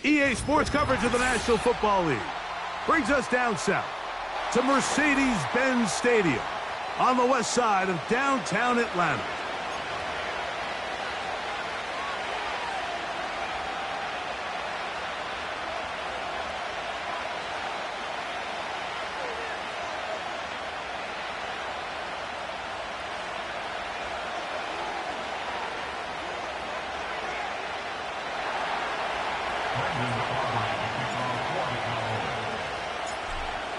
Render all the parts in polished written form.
EA Sports coverage of the National Football League brings us down south to Mercedes-Benz Stadium on the west side of downtown Atlanta.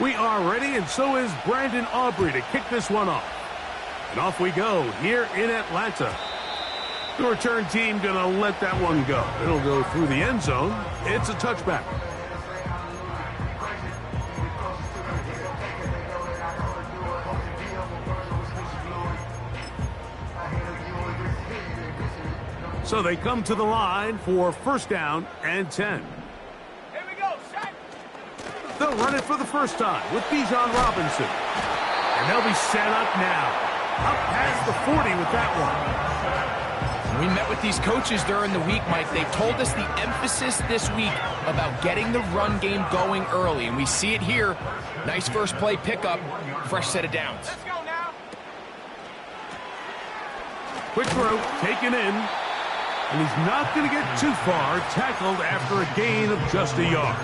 We are ready, and so is Brandon Aubrey to kick this one off. And off we go here in Atlanta. The return team going to let that one go. It'll go through the end zone. It's a touchback. So they come to the line for first down and 10. They'll run it for the first time with Bijan Robinson. And they'll be set up now. Up past the 40 with that one. We met with these coaches during the week, Mike. They've told us the emphasis this week about getting the run game going early. And we see it here. Nice first play pickup. Fresh set of downs. Let's go now. Quick throw, taken in. And he's not going to get too far. Tackled after a gain of just a yard.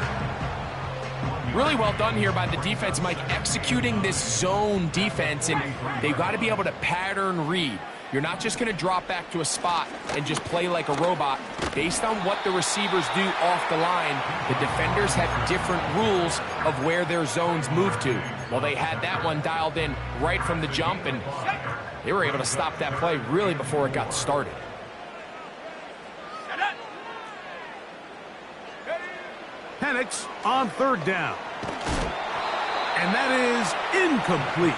Really well done here by the defense, Mike, executing this zone defense, and they've got to be able to pattern read. You're not just going to drop back to a spot and just play like a robot. Based on what the receivers do off the line, the defenders have different rules of where their zones move to. Well, they had that one dialed in right from the jump, and they were able to stop that play really before it got started. Penix on third down. And that is incomplete.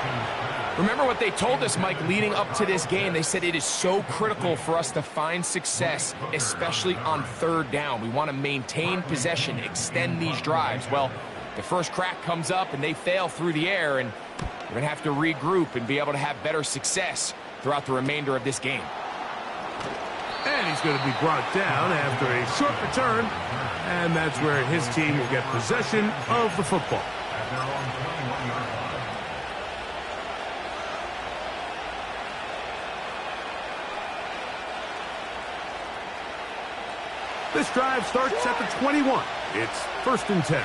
Remember what they told us, Mike, leading up to this game. They said it is so critical for us to find success, especially on third down. We want to maintain possession, extend these drives. Well, the first crack comes up and they fail through the air, and we're going to have to regroup and be able to have better success throughout the remainder of this game. And he's going to be brought down after a short return. And that's where his team will get possession of the football. This drive starts at the 21. It's first and 10.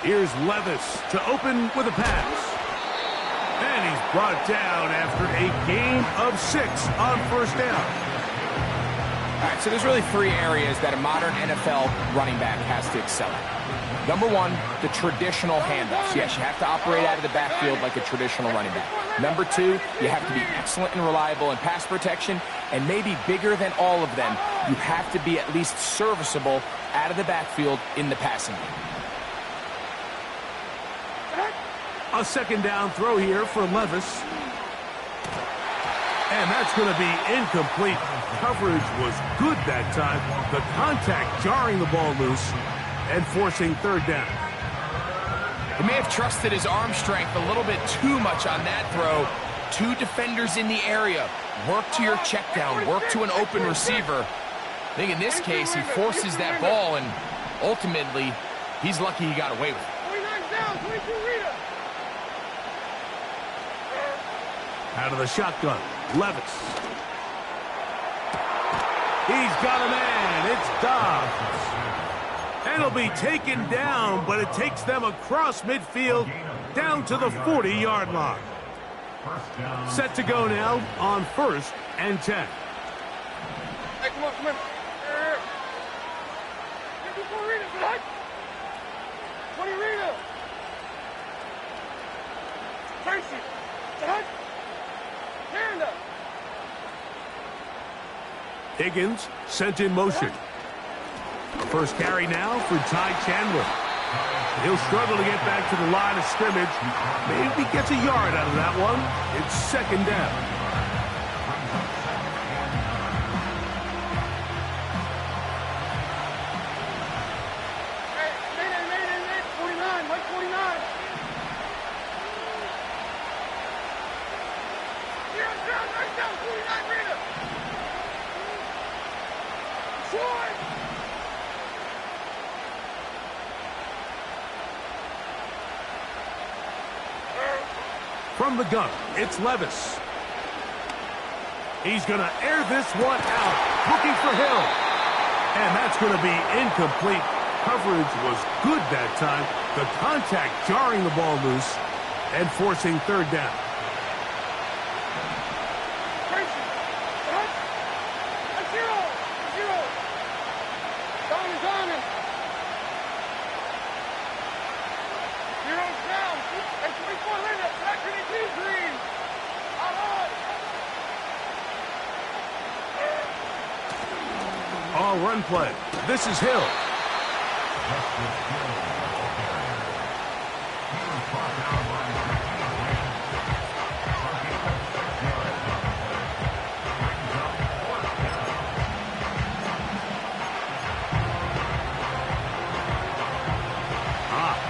Here's Levis to open with a pass. And he's brought down after a gain of 6 on first down. All right, so there's really 3 areas that a modern NFL running back has to excel at. Number 1, the traditional handoffs. Yes, you have to operate out of the backfield like a traditional running back. Number 2, you have to be excellent and reliable in pass protection. And maybe bigger than all of them, you have to be at least serviceable out of the backfield in the passing game. A second down throw here for Levis. And that's going to be incomplete. Coverage was good that time. The contact jarring the ball loose and forcing third down. He may have trusted his arm strength a little bit too much on that throw. 2 defenders in the area. Work to your check down. Work to an open receiver. I think in this case, he forces that ball, and ultimately, he's lucky he got away with it. 29 down, 22 Rita. Out of the shotgun, Levis. He's got a man. It's Dobbs. And he'll be taken down, but it takes them across midfield down to the 40-yard line. Set to go now on first and 10. Hey, come on, come on. Here. 54 Rita, good. 20 Rita. Tracy, good. Higgins sent in motion. First carry now for Ty Chandler. He'll struggle to get back to the line of scrimmage. Maybe gets a yard out of that one. It's second down. First down, 49 Rita. Short. From the gun, it's Levis. He's going to air this one out, looking for Hill. And that's going to be incomplete. Coverage was good that time. The contact jarring the ball loose and forcing third down. All run play. This is Hill.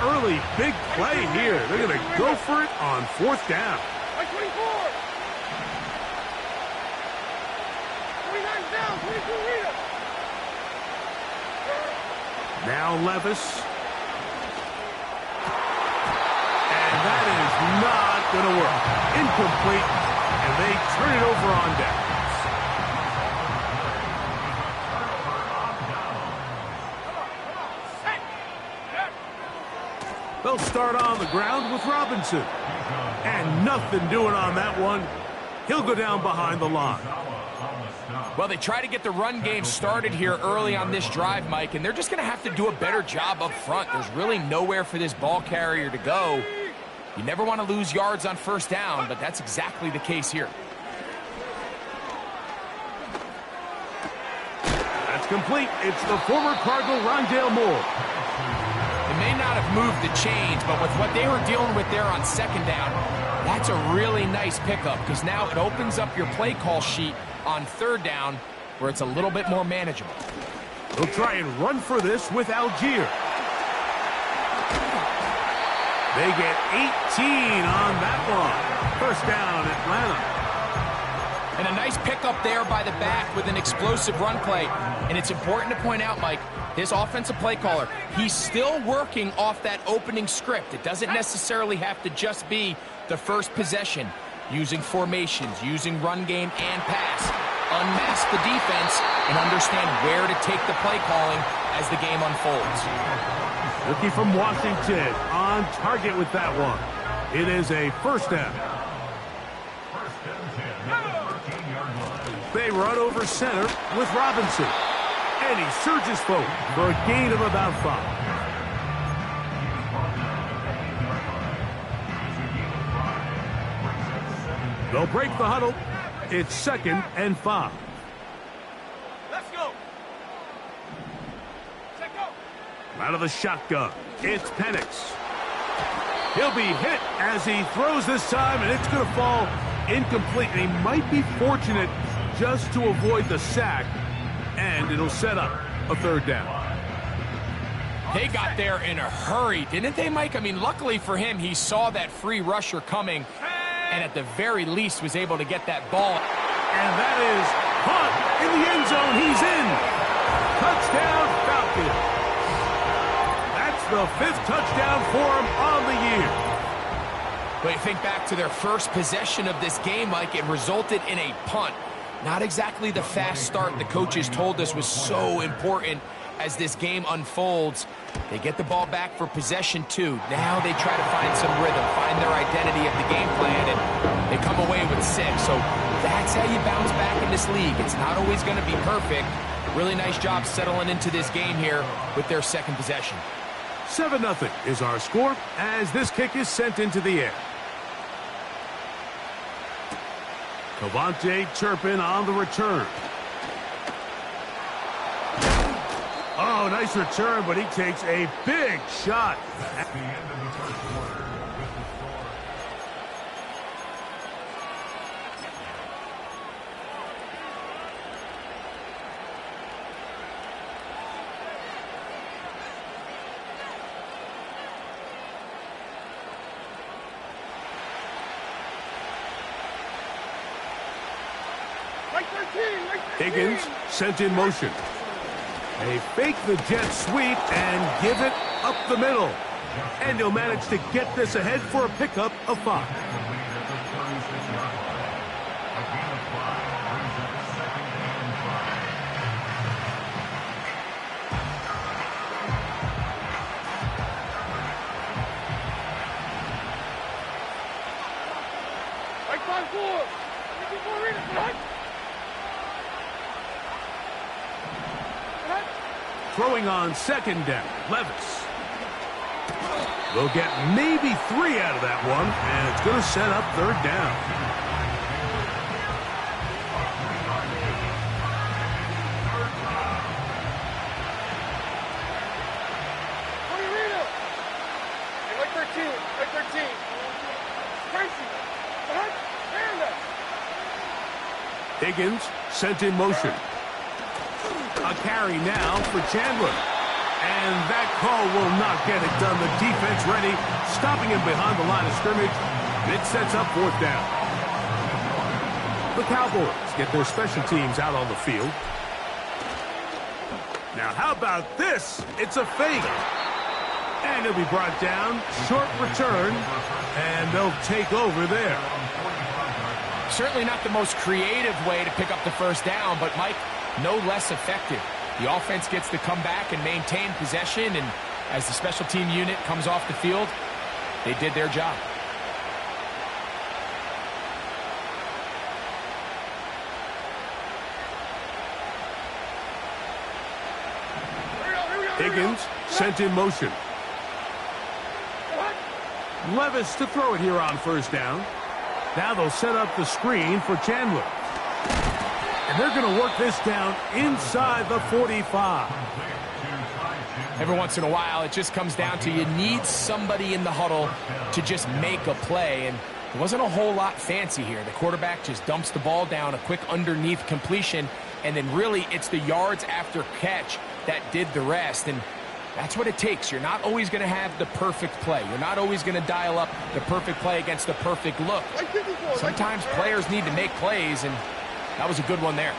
Early big play here. They're going to go for it on fourth down. 24. 49 down, 22 Rita. Now Levis. And that is not going to work. Incomplete. And they turn it over on down. They'll start on the ground with Robinson. And nothing doing on that one. He'll go down behind the line. Well, they try to get the run game started here early on this drive, Mike, and they're just going to have to do a better job up front. There's really nowhere for this ball carrier to go. You never want to lose yards on first down, but that's exactly the case here. That's complete. It's the former Cardinal Rondale Moore. They may not have moved the chains, but with what they were dealing with there on second down, that's a really nice pickup because now it opens up your play call sheet on third down where it's a little bit more manageable. They'll try and run for this with Algier. They get 18 on that one. First down, Atlanta. And a nice pickup there by the back with an explosive run play. And it's important to point out, Mike, this offensive play caller, he's still working off that opening script. It doesn't necessarily have to just be the first possession. Using formations, using run game and pass. Unmask the defense and understand where to take the play calling as the game unfolds. Rookie from Washington on target with that one. It is a first down. They run over center with Robinson. And he surges forward for a gain of about 5. They'll break the huddle. It's 2nd and 5. Let's go. Check go. Out of the shotgun, it's Penix. He'll be hit as he throws this time, and it's going to fall incomplete. And he might be fortunate just to avoid the sack, and it'll set up a third down. They got there in a hurry, didn't they, Mike? I mean, luckily for him, he saw that free rusher coming, and at the very least was able to get that ball. And that is Hunt in the end zone. He's in. Touchdown, Falcons. That's the 5th touchdown for him on the year. But you think back to their first possession of this game, Mike, it resulted in a punt. Not exactly the fast start the coaches told us was so important as this game unfolds. They get the ball back for possession 2. Now they try to find some rhythm, find their identity of the game plan, and they come away with 6. So that's how you bounce back in this league. It's not always going to be perfect. Really nice job settling into this game here with their second possession. 7-0 is our score as this kick is sent into the air. Cavante Turpin on the return. Oh, nice return, but he takes a big shot. At the end of the first quarter. Like 13, like 13. Higgins sent in motion. They fake the jet sweep and give it up the middle. And he'll manage to get this ahead for a pickup of 5. Like 5-4. 54 readers, right? Throwing on second down, Levis. They'll get maybe 3 out of that one, and it's going to set up third down. Like 13, like 13. Tracy, Higgins sent in motion. A carry now for Chandler. And that call will not get it done. The defense ready, stopping him behind the line of scrimmage. It sets up fourth down. The Cowboys get their special teams out on the field. Now, how about this? It's a fake. And he'll be brought down. Short return. And they'll take over there. Certainly not the most creative way to pick up the first down, but Mike, no less effective. The offense gets to come back and maintain possession, and as the special team unit comes off the field, they did their job. Higgins sent in motion. Levis to throw it here on first down. Now they'll set up the screen for Chandler. And they're going to work this down inside the 45. Every once in a while, it just comes down to you need somebody in the huddle to just make a play. And it wasn't a whole lot fancy here. The quarterback just dumps the ball down, a quick underneath completion, and then really it's the yards after catch that did the rest. And that's what it takes. You're not always going to have the perfect play. You're not always going to dial up the perfect play against the perfect look. Sometimes players need to make plays, and that was a good one there.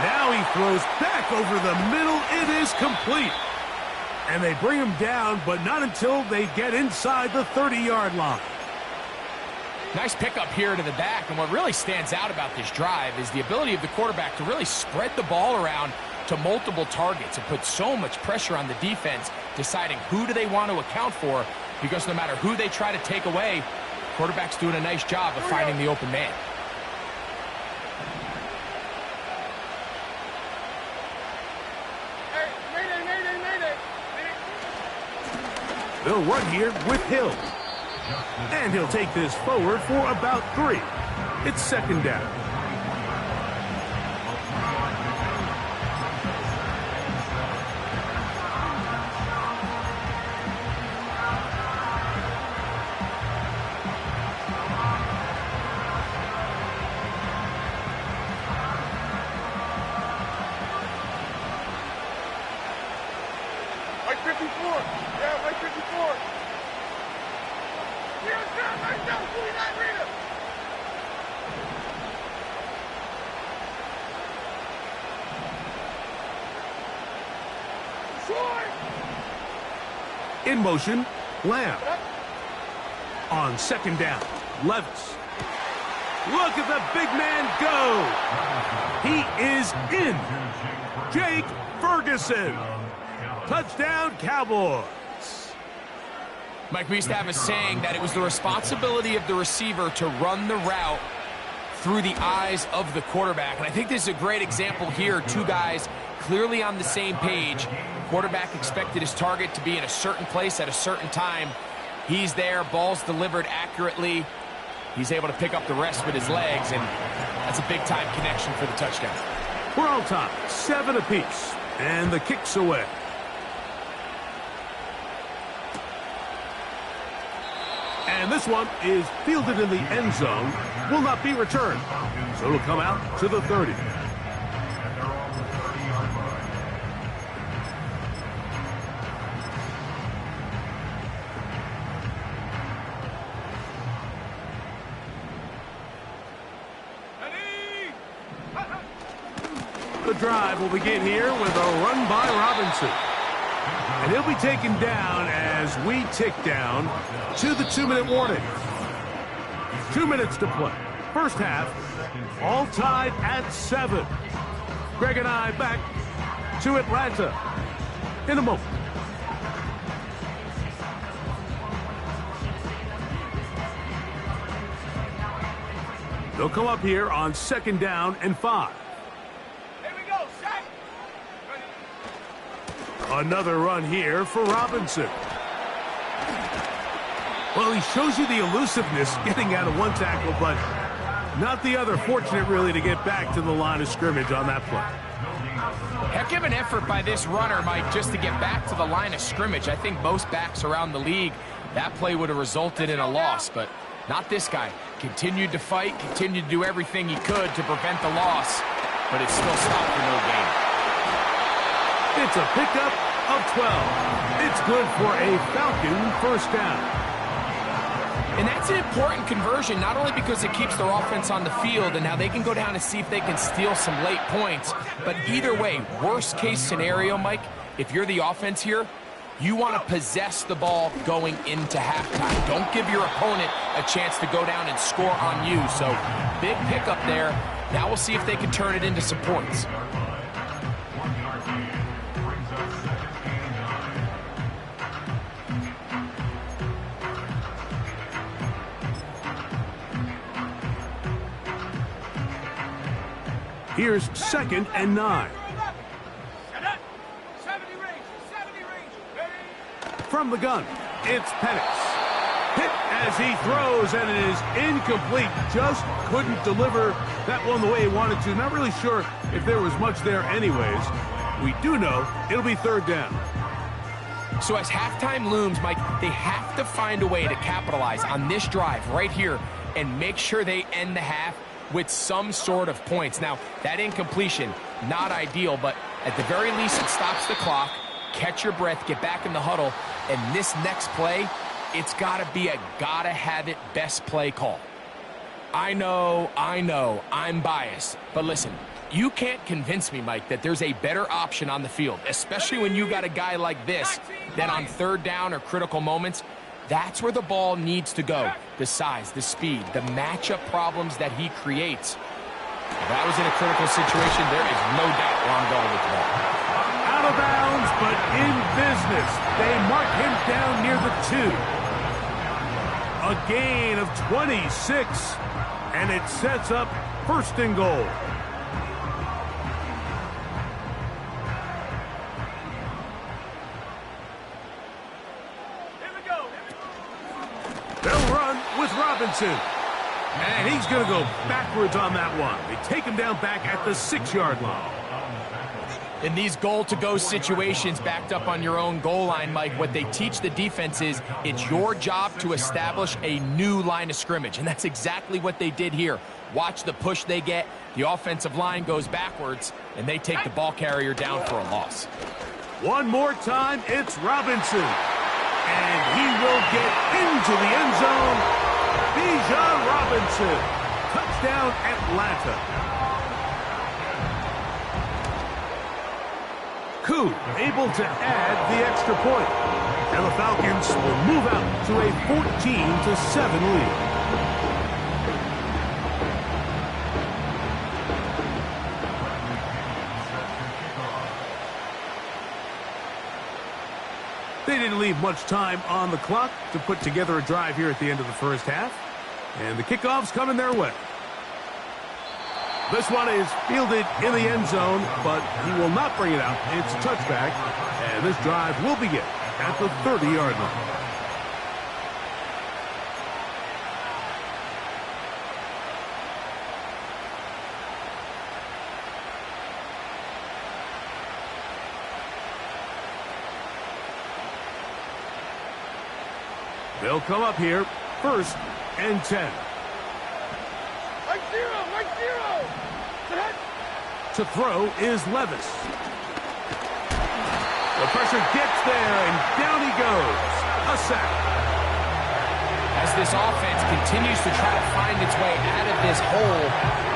Now he throws back over the middle. It is complete. And they bring him down, but not until they get inside the 30-yard line. Nice pickup here to the back, and what really stands out about this drive is the ability of the quarterback to really spread the ball around to multiple targets and put so much pressure on the defense, deciding who do they want to account for, because no matter who they try to take away, quarterback's doing a nice job of finding the open man. They'll run here with Hill. And he'll take this forward for about 3. It's second down. Like 54. Yeah, like 54. Right down, 49 reader. In motion, Lamb. On second down, Levis. Look at the big man go. He is in. Jake Ferguson. Touchdown, Cowboys. Mike, we used to have a saying that it was the responsibility of the receiver to run the route through the eyes of the quarterback. And I think this is a great example here. Two guys clearly on the same page. Quarterback expected his target to be in a certain place at a certain time. He's there, ball's delivered accurately. He's able to pick up the rest with his legs, and that's a big-time connection for the touchdown. We're all tied, 7 apiece, and the kick's away. And this one is fielded in the end zone, will not be returned. So it'll come out to the 30. The drive will begin here with a run by Robinson. And he'll be taken down as we tick down to the 2-minute warning. 2 minutes to play. First half, all tied at 7. Greg and I back to Atlanta in a moment. They'll come up here on 2nd down and 5. Here we go, set. Another run here for Robinson. Well, he shows you the elusiveness getting out of one tackle, but not the other. Fortunate, really, to get back to the line of scrimmage on that play. Heck of an effort by this runner, Mike, just to get back to the line of scrimmage. I think most backs around the league, that play would have resulted in a loss, but not this guy. Continued to fight, continued to do everything he could to prevent the loss, but it still stopped for no gain. It's a pickup of 12. It's good for a Falcon first down. And that's an important conversion, not only because it keeps their offense on the field and now they can go down and see if they can steal some late points, but either way, worst case scenario, Mike, if you're the offense here, you want to possess the ball going into halftime. Don't give your opponent a chance to go down and score on you. So, big pickup there. Now we'll see if they can turn it into some points. Here's 2nd and 9. From the gun, it's Penix. Hit as he throws, and it is incomplete. Just couldn't deliver that one the way he wanted to. Not really sure if there was much there anyways. We do know it'll be 3rd down. So as halftime looms, Mike, they have to find a way to capitalize on this drive right here and make sure they end the half with some sort of points. Now, that incompletion, not ideal, but at the very least, it stops the clock. Catch your breath, get back in the huddle, and this next play, it's got to be a gotta-have-it best play call. I know, I'm biased, but listen, you can't convince me, Mike, that there's a better option on the field, especially when you got a guy like this, that on 3rd down or critical moments, that's where the ball needs to go. The size, the speed, the matchup problems that he creates. If that was in a critical situation, there is no doubt where I'm going with the ball. Out of bounds, but in business. They mark him down near the 2. A gain of 26, and it sets up 1st and goal. Here we go. They'll run with Robinson. And he's going to go backwards on that one. They take him down back at the 6-yard line. In these goal-to-go situations backed up on your own goal line, Mike, what they teach the defense is it's your job to establish a new line of scrimmage, and that's exactly what they did here. Watch the push they get. The offensive line goes backwards, and they take the ball carrier down for a loss. One more time, it's Robinson. And he will get into the end zone. Bijan Robinson. Touchdown, Atlanta. Koo able to add the extra point. And the Falcons will move out to a 14-7 lead. They didn't leave much time on the clock to put together a drive here at the end of the first half. And the kickoff's coming their way. This one is fielded in the end zone, but he will not bring it out. It's a touchback, and this drive will begin at the 30-yard line. They'll come up here, 1st and 10. Right zero. To throw is Levis. The pressure gets there, and down he goes. A sack. As as this offense continues to try to find its way out of this hole,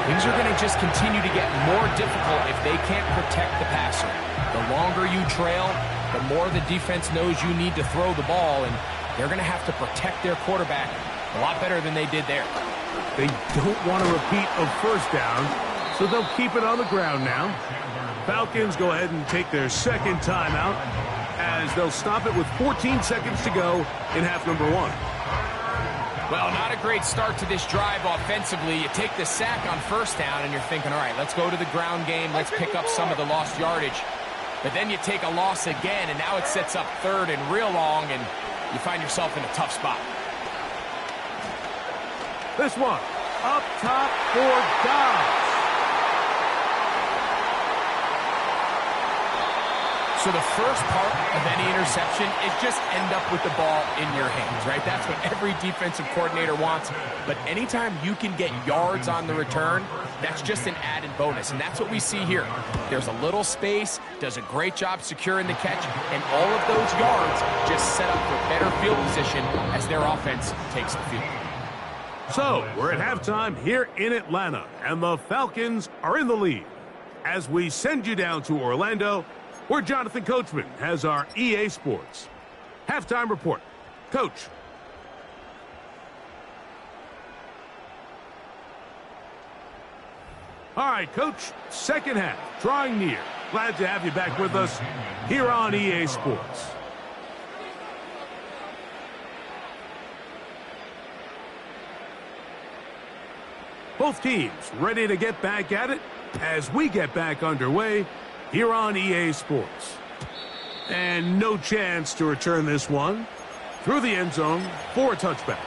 things are going to just continue to get more difficult if they can't protect the passer. The longer you trail, the more the defense knows you need to throw the ball, and they're going to have to protect their quarterback a lot better than they did there. They don't want to repeat a first down, so they'll keep it on the ground now. Falcons go ahead and take their second timeout as they'll stop it with 14 seconds to go in half number one. Well, not a great start to this drive offensively. You take the sack on first down, and you're thinking, all right, let's go to the ground game. Let's pick up some of the lost yardage. But then you take a loss again, and now it sets up third and real long, and you find yourself in a tough spot. This one, up top for Dobbs. So the first part of any interception is just end up with the ball in your hands, right? That's what every defensive coordinator wants. But anytime you can get yards on the return, that's just an added bonus. And that's what we see here. There's a little space, does a great job securing the catch, and all of those yards just set up for better field position as their offense takes the field. So, we're at halftime here in Atlanta, and the Falcons are in the lead. As we send you down to Orlando, where Jonathan Coachman has our EA Sports halftime report. Coach. All right, Coach, second half, drawing near. Glad to have you back with us here on EA Sports. Both teams ready to get back at it as we get back underway here on EA Sports. And no chance to return this one through the end zone for a touchback.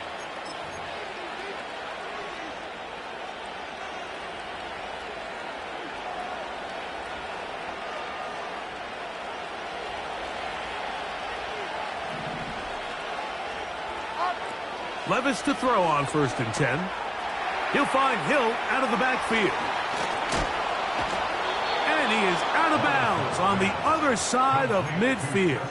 Levis to throw on 1st and 10. He'll find Hill out of the backfield. And he is out of bounds on the other side of midfield.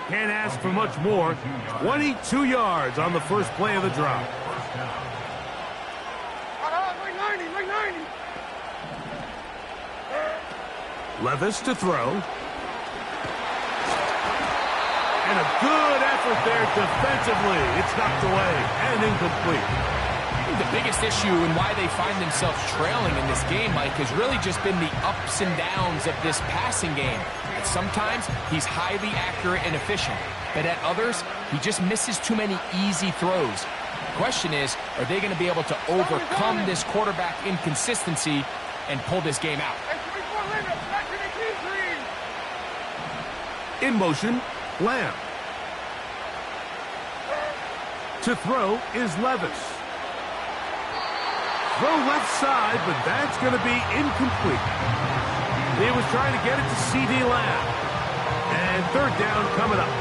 Can't ask for much more. 22 yards on the first play of the drive. Like 90. Levis to throw. And a good effort there defensively. It's knocked away and incomplete. The biggest issue and why they find themselves trailing in this game, Mike, has really just been the ups and downs of this passing game. And sometimes he's highly accurate and efficient, but at others, he just misses too many easy throws. The question is, are they going to be able to overcome this quarterback inconsistency and pull this game out? In motion, Lamb. To throw is Levis. Throw left side, but that's going to be incomplete. He was trying to get it to C.D. Lamb. And third down coming up.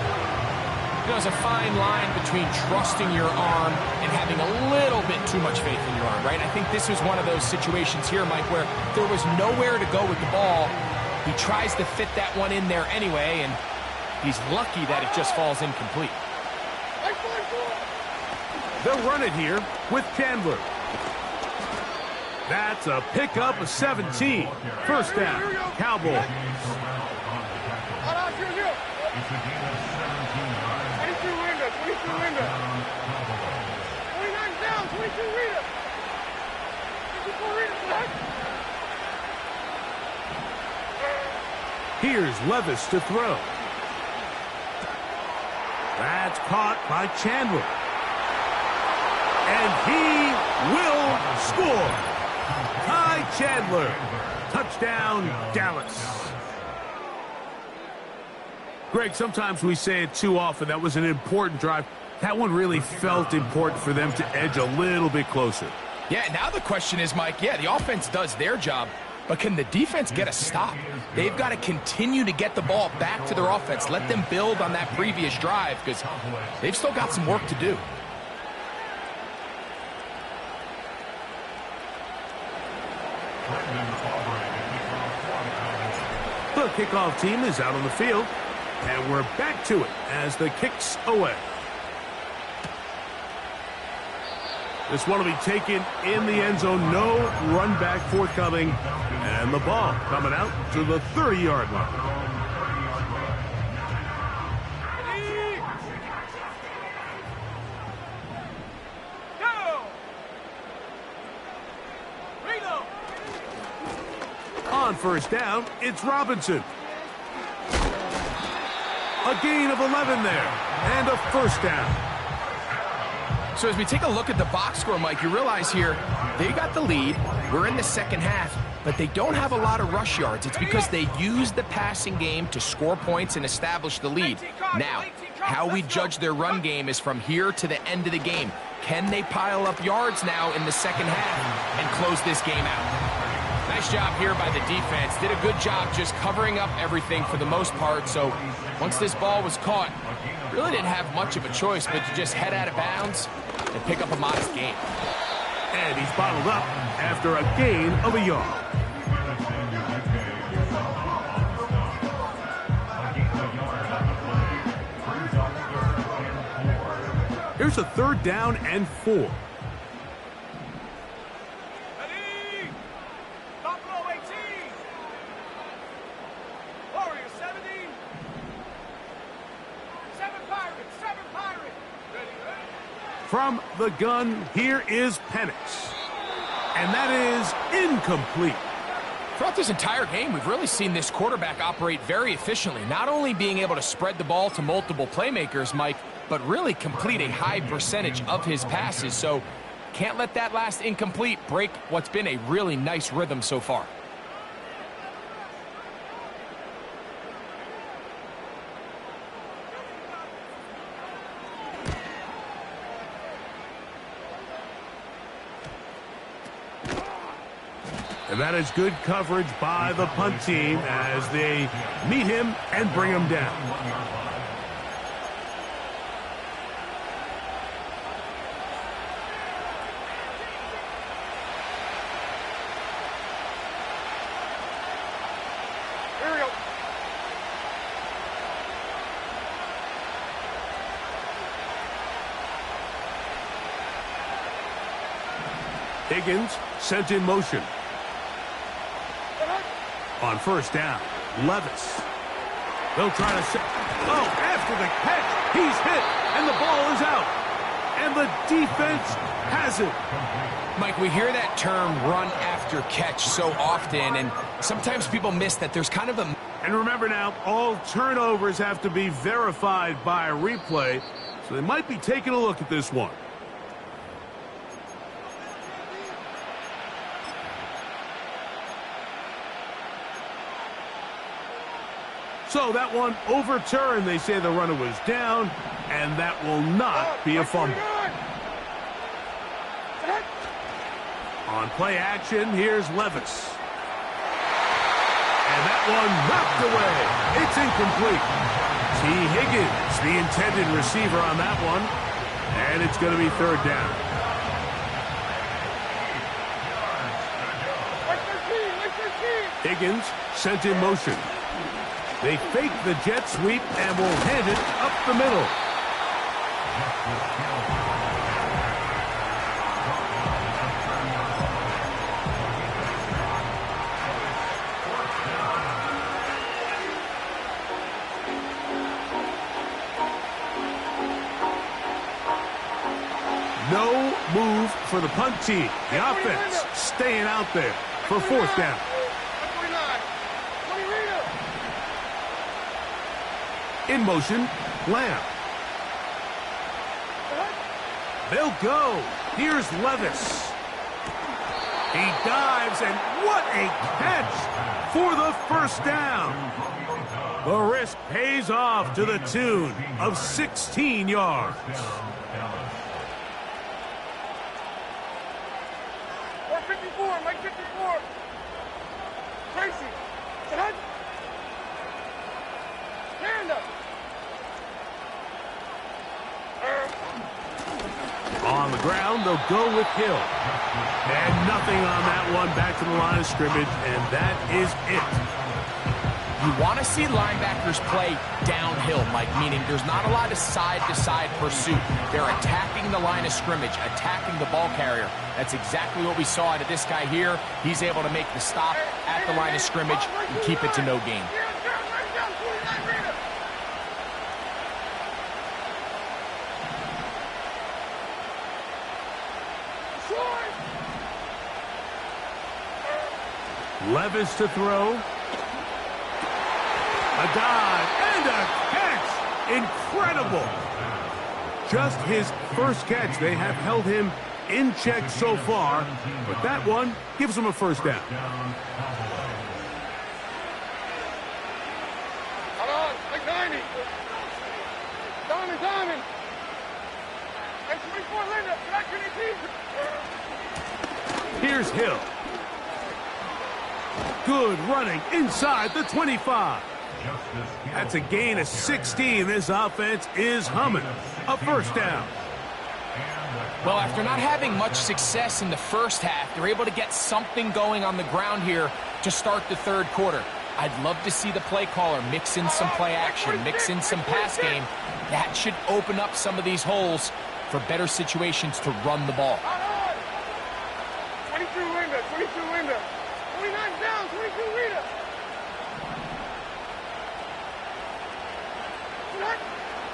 There's a fine line between trusting your arm and having a little bit too much faith in your arm, right? I think this was one of those situations here, Mike, where there was nowhere to go with the ball. He tries to fit that one in there anyway, and he's lucky that it just falls incomplete. They'll run it here with Chandler. That's a pickup of 17. First down, Cowboys. 22 window. 29 down, 22 reader. 54 reader, black. Here's Levis to throw. That's caught by Chandler. And he will score. Ty Chandler. Touchdown, Dallas. Greg, sometimes we say it too often. That was an important drive. That one really felt important for them to edge a little bit closer. Yeah, now the question is, Mike, the offense does their job, but can the defense get a stop? They've got to continue to get the ball back to their offense. Let them build on that previous drive because they've still got some work to do. The kickoff team is out on the field, and we're back to it as the kick's away. This one will be taken in the end zone. No run back forthcoming. And the ball coming out to the 30-yard line. On first down, it's Robinson. A gain of 11 there, and a first down. So as we take a look at the box score, Mike, you realize here they got the lead. We're in the second half, but they don't have a lot of rush yards. It's because they use the passing game to score points and establish the lead. Now, how we judge their run game is from here to the end of the game. Can they pile up yards now in the second half and close this game out? Nice job here by the defense. Did a good job just covering up everything for the most part. So once this ball was caught, really didn't have much of a choice but to just head out of bounds and pick up a modest gain. And he's bottled up after a gain of a yard. Here's a third down and 4. From the gun, here is Penix. And that is incomplete. Throughout this entire game, we've really seen this quarterback operate very efficiently, not only being able to spread the ball to multiple playmakers, Mike, but really complete a high percentage of his passes. So can't let that last incomplete break what's been a really nice rhythm so far. And that is good coverage by the punt team as they meet him and bring him down. Here we go. Higgins sent in motion. On first down, Levis. They'll try to set. Oh, after the catch, he's hit, and the ball is out. And the defense has it. Mike, we hear that term run after catch so often, and sometimes people miss that there's kind of a... And remember now, all turnovers have to be verified by a replay, so they might be taking a look at this one. So that one overturned. They say the runner was down, and that will not be a fumble. On play action, here's Levis. And that one knocked away. It's incomplete. T. Higgins, the intended receiver on that one. And it's going to be third down. Higgins sent in motion. They fake the jet sweep and will hand it up the middle. No move for the punt team. The offense staying out there for fourth down. In motion, Lamb. They'll go. Here's Levis. He dives, and what a catch for the first down. The risk pays off to the tune of 16 yards. 454, Mike 54. Tracy, stand up. On the ground, they'll go with Hill. And nothing on that one, back to the line of scrimmage, and that is it. You want to see linebackers play downhill, Mike, meaning there's not a lot of side-to-side pursuit. They're attacking the line of scrimmage, attacking the ball carrier. That's exactly what we saw out of this guy here. He's able to make the stop at the line of scrimmage and keep it to no gain. Levis to throw. A dive and a catch. Incredible. Just his first catch. They have held him in check so far, but that one gives him a first down. Hold on, like 90. Diamond. Hey, 24, Linda. Back to the team. Here's Hill. Good running inside the 25. That's a gain of 16. This offense is humming. A first down. Well, after not having much success in the first half, they're able to get something going on the ground here to start the third quarter. I'd love to see the play caller mix in some play action, mix in some pass game. That should open up some of these holes for better situations to run the ball. 22 Linda. 29 down, 22 Rita.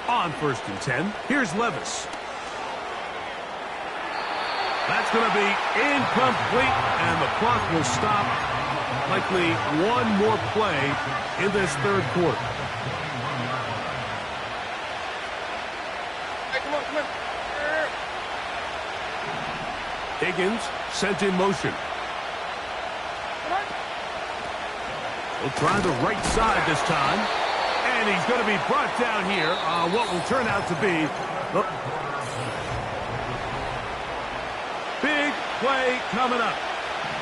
On 1st and 10, here's Levis. That's going to be incomplete, and the clock will stop. Likely one more play in this third quarter. Hey, come on. Higgins sent in motion. We'll try the right side this time. And he's going to be brought down here on what will turn out to be big play coming up.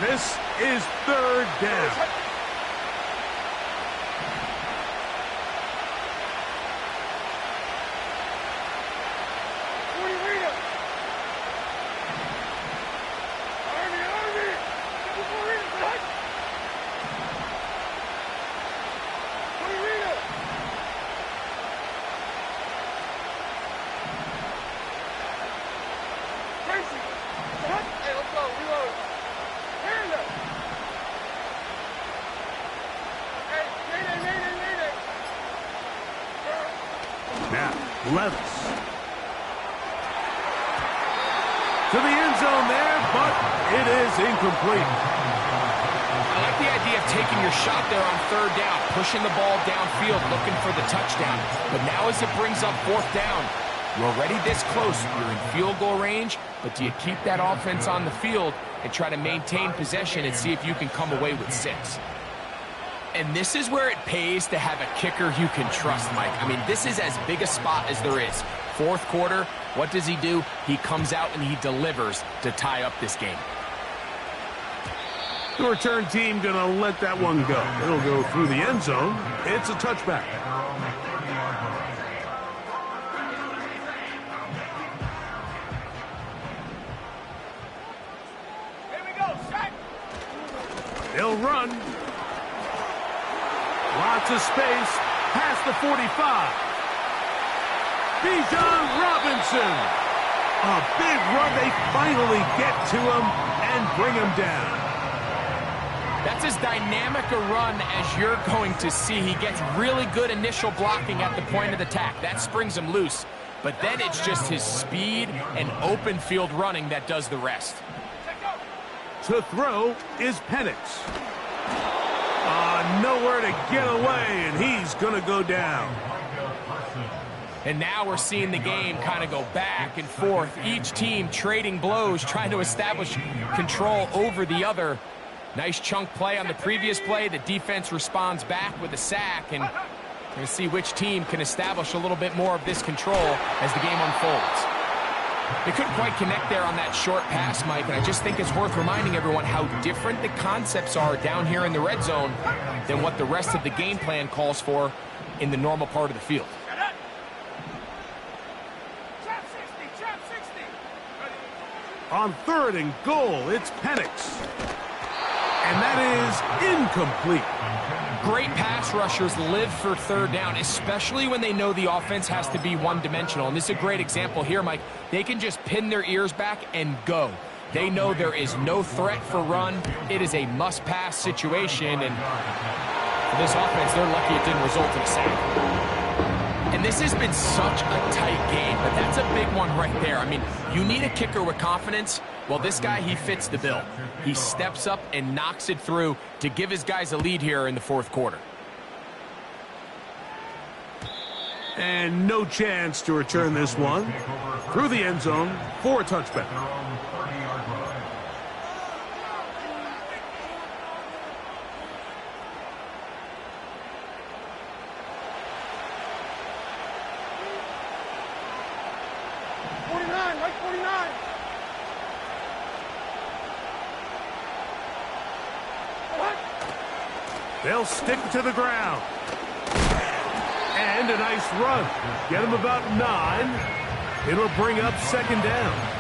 This is third down. Now, Levis. To the end zone there, but it is incomplete. I like the idea of taking your shot there on third down, pushing the ball downfield, looking for the touchdown. But now as it brings up fourth down, you're already this close. You're in field goal range, but do you keep that offense on the field and try to maintain possession and see if you can come away with 6? And this is where it pays to have a kicker you can trust, Mike. I mean, this is as big a spot as there is. Fourth quarter, what does he do? He comes out and he delivers to tie up this game. The return team going to let that one go. It'll go through the end zone. It's a touchback. Here we go, set. They'll run. Lots of space past the 45. Bijan Robinson. A big run. They finally get to him and bring him down. That's as dynamic a run as you're going to see. He gets really good initial blocking at the point of attack. That springs him loose. But then it's just his speed and open field running that does the rest. To throw is Penix. Nowhere to get away, and he's going to go down. And now we're seeing the game kind of go back and forth. Each team trading blows, trying to establish control over the other. Nice chunk play on the previous play. The defense responds back with a sack, and we're going to see which team can establish a little bit more of this control as the game unfolds. They couldn't quite connect there on that short pass, Mike, and I just think it's worth reminding everyone how different the concepts are down here in the red zone than what the rest of the game plan calls for in the normal part of the field. On 3rd and goal, it's Penix. And that is incomplete. Great pass rushers live for third down, especially when they know the offense has to be one-dimensional. And this is a great example here, Mike. They can just pin their ears back and go. They know there is no threat for run. It is a must-pass situation, and for this offense, they're lucky it didn't result in a sack. And this has been such a tight game, but that's a big one right there. I mean, you need a kicker with confidence. Well, this guy, he fits the bill. He steps up and knocks it through to give his guys a lead here in the fourth quarter. And no chance to return this one. Through the end zone for a touchback. They'll stick to the ground. And a nice run. Get him about 9. It'll bring up second down.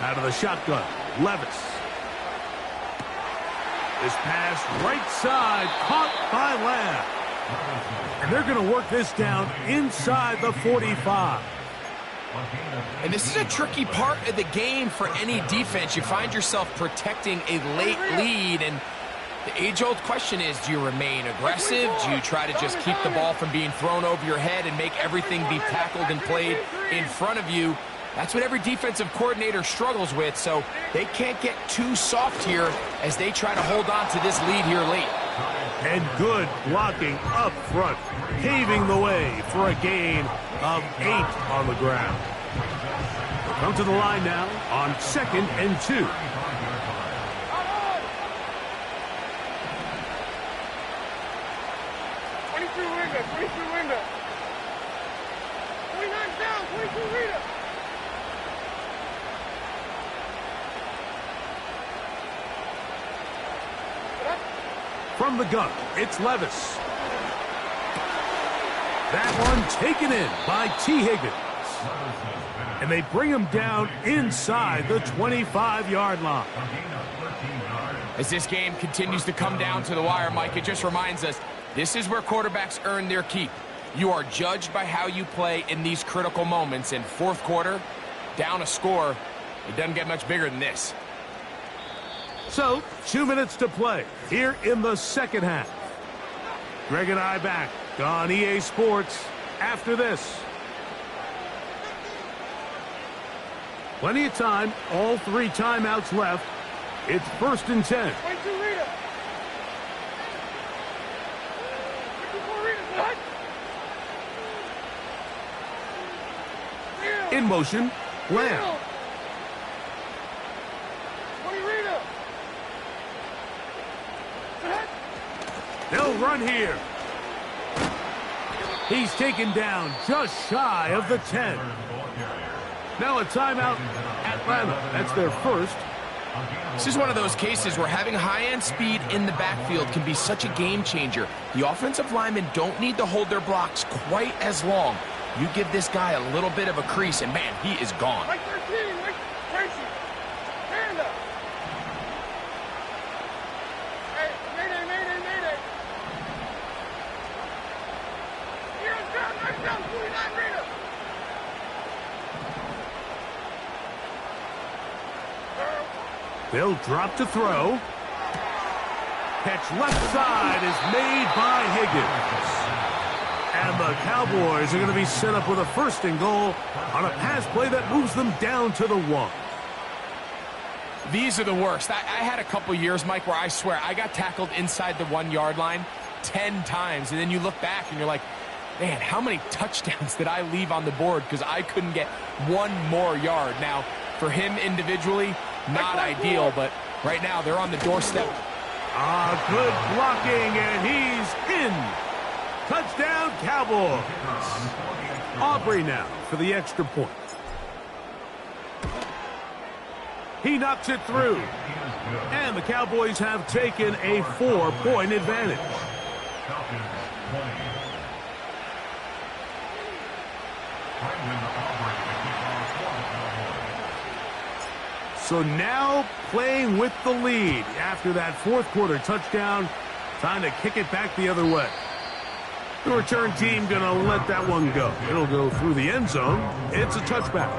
Out of the shotgun, Levis. This pass right side, caught by Lamb. And they're going to work this down inside the 45. And this is a tricky part of the game for any defense. You find yourself protecting a late lead, and the age-old question is, do you remain aggressive? Do you try to just keep the ball from being thrown over your head and make everything be tackled and played in front of you? That's what every defensive coordinator struggles with, so they can't get too soft here as they try to hold on to this lead here late. And good blocking up front, paving the way for a gain of 8 on the ground. We'll come to the line now on 2nd and 2. From the gun, it's Levis. That one taken in by T. Higgins. And they bring him down inside the 25-yard line. As this game continues to come down to the wire, Mike, it just reminds us, this is where quarterbacks earn their keep. You are judged by how you play in these critical moments. In fourth quarter, down a score, it doesn't get much bigger than this. So, 2 minutes to play here in the second half. Greg and I back on EA Sports after this. Plenty of time, all 3 timeouts left. It's 1st and 10. In motion, Lamb. They'll run here. He's taken down just shy of the 10. Now a timeout, Atlanta. That's their first. This is one of those cases where having high-end speed in the backfield can be such a game changer. The offensive linemen don't need to hold their blocks quite as long. You give this guy a little bit of a crease, and man, he is gone. Mike 13, Mike Tracy. Stand up. Hey, mayday. Here's down, right down, 49 Rita. They'll drop to throw. Catch left side is made by Higgins. And the Cowboys are going to be set up with a 1st and goal on a pass play that moves them down to the 1. These are the worst. I had a couple years, Mike, where I swear I got tackled inside the 1-yard line 10 times. And then you look back and you're like, man, how many touchdowns did I leave on the board because I couldn't get 1 more yard? Now, for him individually, not ideal, but right now they're on the doorstep. Good blocking, and he's in. Touchdown, Cowboys. Aubrey now for the extra point. He knocks it through. And the Cowboys have taken a 4-point advantage. So now playing with the lead after that fourth quarter touchdown. Time to kick it back the other way. The return team going to let that one go. It'll go through the end zone. It's a touchback.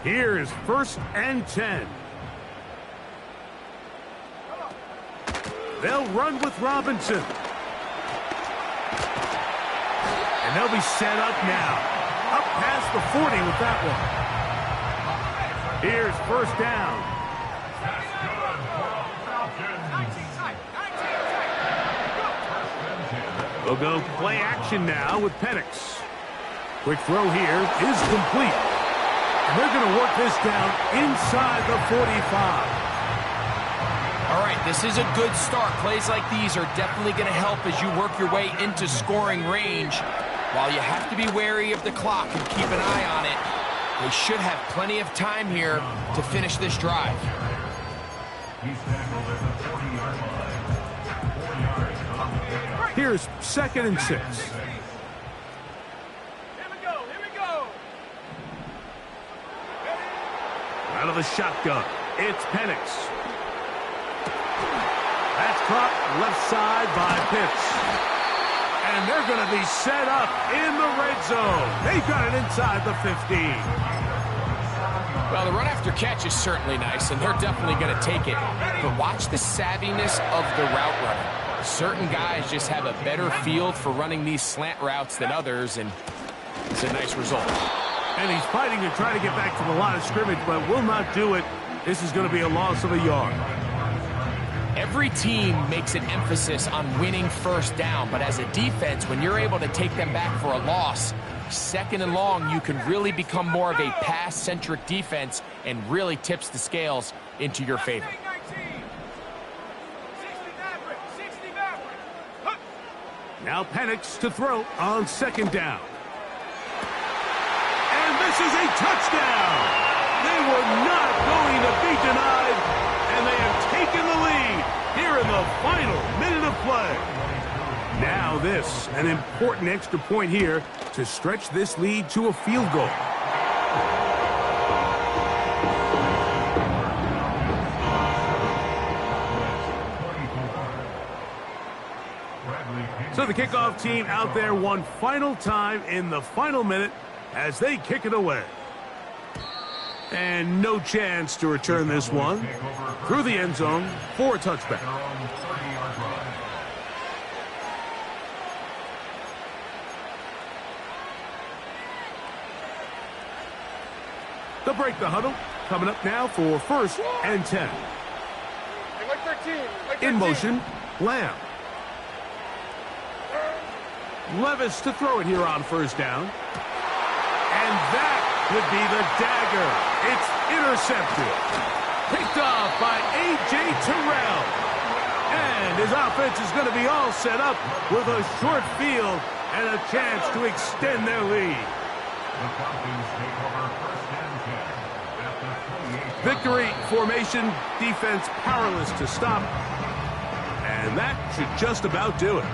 Here's 1st and 10. They'll run with Robinson. And they'll be set up now. Up past the 40 with that one. Here's 1st down. We'll go play action now with Penix. Quick throw here is complete. And they're going to work this down inside the 45. All right, this is a good start. Plays like these are definitely going to help as you work your way into scoring range. While you have to be wary of the clock and keep an eye on it, they should have plenty of time here to finish this drive. Here's 2nd and 6. Here we go. Out of the shotgun, it's Penix. That's caught left side by Pitts. And they're going to be set up in the red zone. They've got it inside the 15. Well, the run after catch is certainly nice, and they're definitely going to take it. But watch the savviness of the route running. Certain guys just have a better feel for running these slant routes than others, and it's a nice result. And he's fighting to try to get back to the line of scrimmage, but will not do it. This is going to be a loss of a yard. Every team makes an emphasis on winning 1st down, but as a defense, when you're able to take them back for a loss, 2nd and long, you can really become more of a pass-centric defense and really tips the scales into your favor. Now Penix to throw on 2nd down. And this is a touchdown. They were not going to be denied, and they have taken the lead here in the final minute of play. Now this, an important extra point here to stretch this lead to a field goal. So the kickoff team out there one final time in the final minute as they kick it away. And no chance to return this one through the end zone for a touchback. They'll break the huddle. Coming up now for 1st and 10. In motion, Lamb. Levis to throw it here on 1st down. And that would be the dagger. It's intercepted. Picked off by A.J. Terrell. And his offense is going to be all set up with a short field and a chance to extend their lead. Victory formation, defense powerless to stop. And that should just about do it.